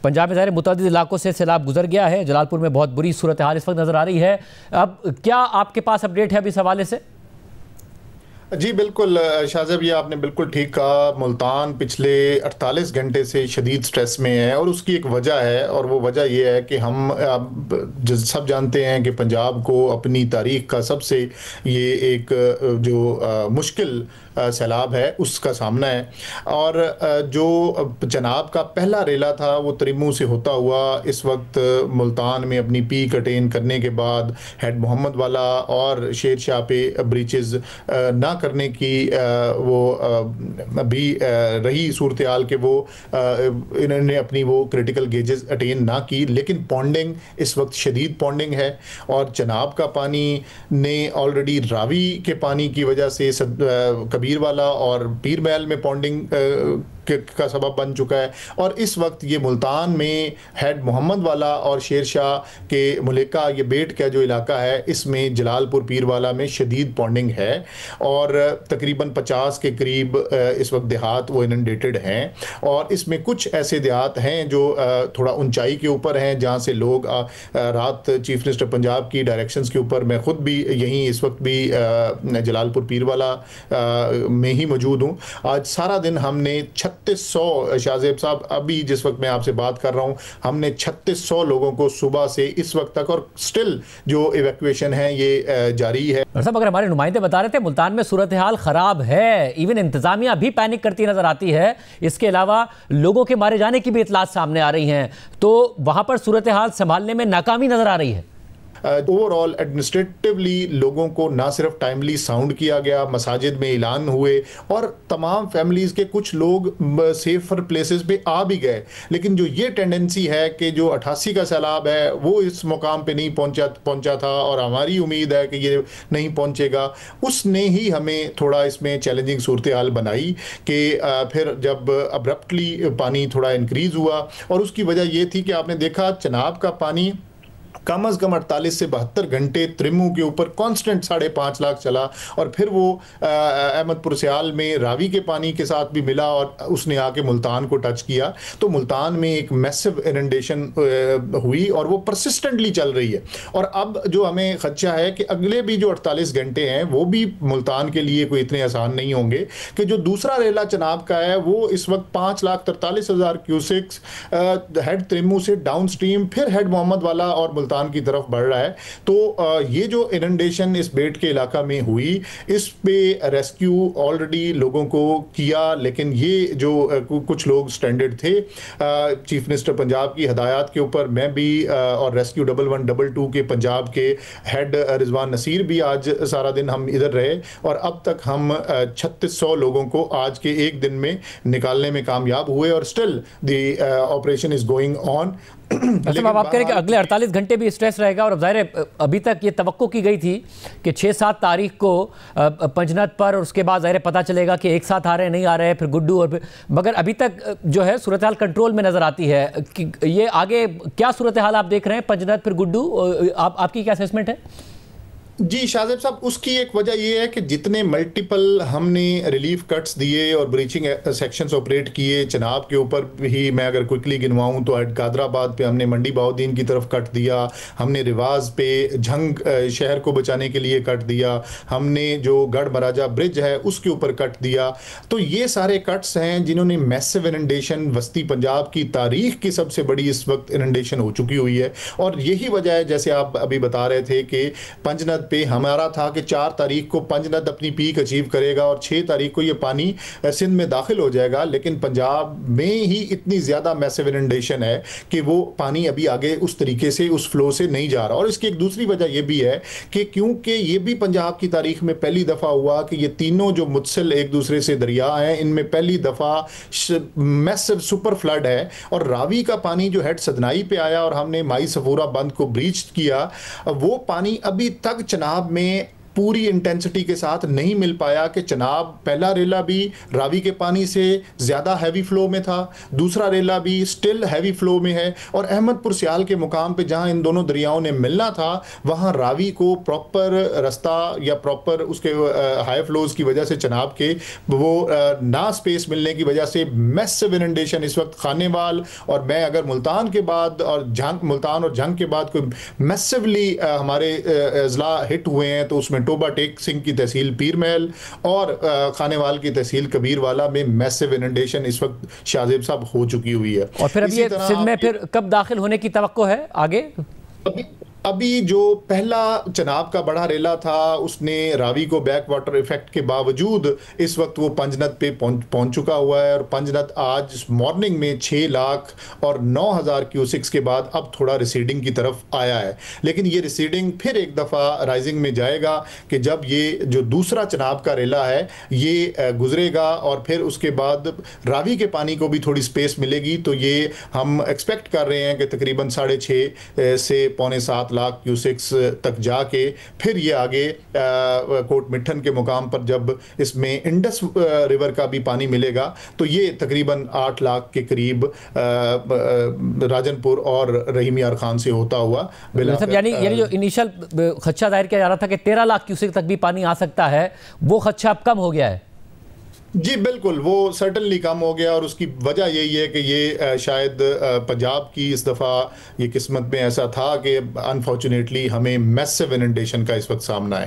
पंजाब में ज़ाहिर मुतअद्दिद इलाकों से सैलाब गुजर गया है। जलालपुर में बहुत बुरी सूरत हाल इस वक्त नज़र आ रही है। अब क्या आपके पास अपडेट है अभी इस हवाले से? जी बिल्कुल शाहज़ेब, ये आपने बिल्कुल ठीक कहा। मुल्तान पिछले 48 घंटे से शदीद स्ट्रेस में है और उसकी एक वजह है, और वो वजह ये है कि हम सब जानते हैं कि पंजाब को अपनी तारीख का सबसे ये एक जो मुश्किल सैलाब है उसका सामना है। और जो जनाब का पहला रेला था वो त्रिमू से होता हुआ इस वक्त मुल्तान में अपनी पीक अटेन करने के बाद हेड मोहम्मद वाला और शेर शाह पे ब्रीचेस ना करने की वो भी रही सूरत हाल के वो इन्होंने अपनी वो क्रिटिकल गेजेस अटेन ना की। लेकिन पॉन्डिंग इस वक्त शदीद पॉन्डिंग है और जनाब का पानी ने ऑलरेडी रावी के पानी की वजह से कबीर वाला और पीर महल में पॉन्डिंग का सबब बन चुका है। और इस वक्त ये मुल्तान में हेड मोहम्मद वाला और शेर शाह के मुलिका ये बेट का जो इलाका है इसमें जलालपुर पीर वाला में शदीद पॉन्डिंग है और तकरीबन 50 के करीब इस वक्त देहात वो इनंडेटेड हैं। और इसमें कुछ ऐसे देहात हैं जो थोड़ा ऊंचाई के ऊपर हैं जहाँ से लोग रात चीफ मिनिस्टर पंजाब की डायरेक्शंस के ऊपर मैं ख़ुद भी यहीं इस वक्त भी जलालपुर पीर वाला में ही मौजूद हूँ। आज सारा दिन हमने 3600 शाहज़ेब साहब, अभी जिस वक्त मैं आपसे बात कर रहा हूं हमने 3600 लोगों को सुबह से इस वक्त तक, और स्टिल जो इवैक्यूएशन है ये जारी है। साहब, अगर हमारे नुमाइंदे बता रहे थे मुल्तान में सूरत हाल खराब है, इवन इंतजामिया भी पैनिक करती नजर आती है, इसके अलावा लोगों के मारे जाने की भी इतलात सामने आ रही हैं, तो वहां पर सूरत हाल संभालने में नाकामी नजर आ रही है। ओवरऑल एडमिनिस्ट्रेटिवली लोगों को ना सिर्फ टाइमली साउंड किया गया, मसाजिद में ऐलान हुए और तमाम फैमिलीज़ के कुछ लोग सेफर प्लेसेस पे आ भी गए। लेकिन जो ये टेंडेंसी है कि जो 88 का सैलाब है वो इस मुकाम पे नहीं पहुंचा था और हमारी उम्मीद है कि ये नहीं पहुंचेगा, उसने ही हमें थोड़ा इसमें चैलेंजिंग सूरत हाल बनाई कि फिर जब अब्रप्टली पानी थोड़ा इंक्रीज़ हुआ। और उसकी वजह ये थी कि आपने देखा चनाब का पानी कम अज़ कम 48 से 72 घंटे त्रिमू के ऊपर कांस्टेंट 5.5 लाख चला और फिर वो अहमदपुर सियाल में रावी के पानी के साथ भी मिला और उसने आके मुल्तान को टच किया। तो मुल्तान में एक मैसिव इनंडेशन हुई और वो परसिस्टेंटली चल रही है। और अब जो हमें खदशा है कि अगले भी जो 48 घंटे हैं वो भी मुल्तान के लिए कोई इतने आसान नहीं होंगे कि जो दूसरा रेला चनाब का है वो इस वक्त 5,43,000 क्यूसेक्स हेड त्रिमू से डाउन स्ट्रीम फिर हेड मोहम्मद वाला और मुल्तान की तरफ बढ़ रहा है। तो ये जो इनंडेशन इस बेट के इलाका में हुई इस पे रेस्क्यू ऑलरेडी लोगों को किया, लेकिन ये जो कुछ लोग स्ट्रैंडेड थे, चीफ मिनिस्टर पंजाब की हदायत के ऊपर मैं भी और रेस्क्यू 1122 के पंजाब के हेड रिजवान नसीर भी आज सारा दिन हम इधर रहे और अब तक हम 3600 लोगों को आज के एक दिन में निकालने में कामयाब हुए और still the operation is going on. लेकिन आप कह रहे हैं कि अगले 48 घंटे भी स्ट्रेस रहेगा और जाहिर है अभी तक ये तवक्को की गई थी कि 6-7 तारीख को पंजनत पर और उसके बाद जाहिर पता चलेगा कि एक साथ आ रहे हैं नहीं आ रहे हैं, फिर गुड्डू और फिर, मगर अभी तक जो है सूरत हाल कंट्रोल में नजर आती है कि ये आगे क्या सूरत हाल आप देख रहे हैं पंजनत फिर गुड्डू, आपकी क्या असेसमेंट है? जी शाहज़ेब साहब, उसकी एक वजह यह है कि जितने मल्टीपल हमने रिलीफ कट्स दिए और ब्रीचिंग सेक्शंस ऑपरेट किए, चनाब के ऊपर ही मैं अगर क्विकली गिनवाऊं तो कादराबाद पे हमने मंडी बहाउद्दीन की तरफ कट दिया, हमने रिवाज पे झंग शहर को बचाने के लिए कट दिया, हमने जो गढ़ महाराजा ब्रिज है उसके ऊपर कट दिया। तो ये सारे कट्स हैं जिन्होंने मैसिव इनंडेशन, वस्ती पंजाब की तारीख की सबसे बड़ी इस वक्त इनंडेशन हो चुकी हुई है। और यही वजह है, जैसे आप अभी बता रहे थे कि पंजनद पे हमारा था कि 4 तारीख को पंजनद अपनी पीक अचीव करेगा और 6 तारीख को ये पानी सिंध में दाखिल हो जाएगा, लेकिन पंजाब में ही इतनी ज़्यादा मैसिव इनंडेशन है कि वो पानी अभी आगे उस तरीके से उस फ्लो से नहीं जा रहा। और इसकी एक दूसरी वजह ये भी है कि क्योंकि ये भी पंजाब की तारीख में पहली दफ़ा हुआ कि ये तीनों जो मुत्सिल एक दूसरे से दरिया हैं इनमें पहली दफ़ा मैसिव सुपर फ्लड है। और रावी का पानी जो हेड सदनाई पे आया और हमने माई सफूरा बंद को ब्रीच किया, वो पानी अभी तक चनाब में पूरी इंटेंसिटी के साथ नहीं मिल पाया कि चनाब पहला रेला भी रावी के पानी से ज़्यादा हैवी फ्लो में था, दूसरा रेला भी स्टिल हैवी फ्लो में है, और अहमदपुर सियाल के मुकाम पे जहां इन दोनों दरियाओं ने मिलना था वहां रावी को प्रॉपर रास्ता या प्रॉपर उसके हाई फ्लोज की वजह से चनाब के वो ना स्पेस मिलने की वजह से मैसिव इनंडेशन इस वक्त खानेवाल, और मैं अगर मुल्तान के बाद और मुल्तान और जंग के बाद कोई मैसिवली हमारे अजला हिट हुए हैं तो उसमें टोबा टेक सिंह की तहसील पीर महल और खानेवाल की तहसील कबीरवाला में मैसिव इनंडेशन इस वक्त शाहजेब साहब हो चुकी हुई है। और फिर अब ये सिंध में फिर कब दाखिल होने की तवक्को है आगे? अभी जो पहला चनाब का बड़ा रेला था उसने रावी को बैक वाटर इफेक्ट के बावजूद इस वक्त वो पंजनद पे पहुंच चुका हुआ है, और पंजनद आज मॉर्निंग में 6 लाख और 9,000 क्यूसिक्स के बाद अब थोड़ा रिसीडिंग की तरफ आया है। लेकिन ये रिसीडिंग फिर एक दफ़ा राइजिंग में जाएगा कि जब ये जो दूसरा चनाब का रेला है ये गुजरेगा और फिर उसके बाद रावी के पानी को भी थोड़ी स्पेस मिलेगी, तो ये हम एक्सपेक्ट कर रहे हैं कि तकरीबन 6.5 से पौने 7 लाख क्यूसेक्स तक जाके फिर ये आगे कोट मिठन के मुकाम पर जब इसमें इंडस रिवर का भी पानी मिलेगा तो ये तकरीबन 8 लाख के करीब राजनपुर और रहीम यार खान से होता हुआ यानी जो इनिशियल खदशा जाहिर किया जा रहा था कि 13 लाख क्यूसेक तक भी पानी आ सकता है, वो खदशा अब कम हो गया है। जी बिल्कुल, वो सर्टनली कम हो गया, और उसकी वजह यही है कि ये शायद पंजाब की इस दफ़ा ये किस्मत में ऐसा था कि अनफॉर्चुनेटली हमें मैसिव इनंडेशन का इस वक्त सामना है।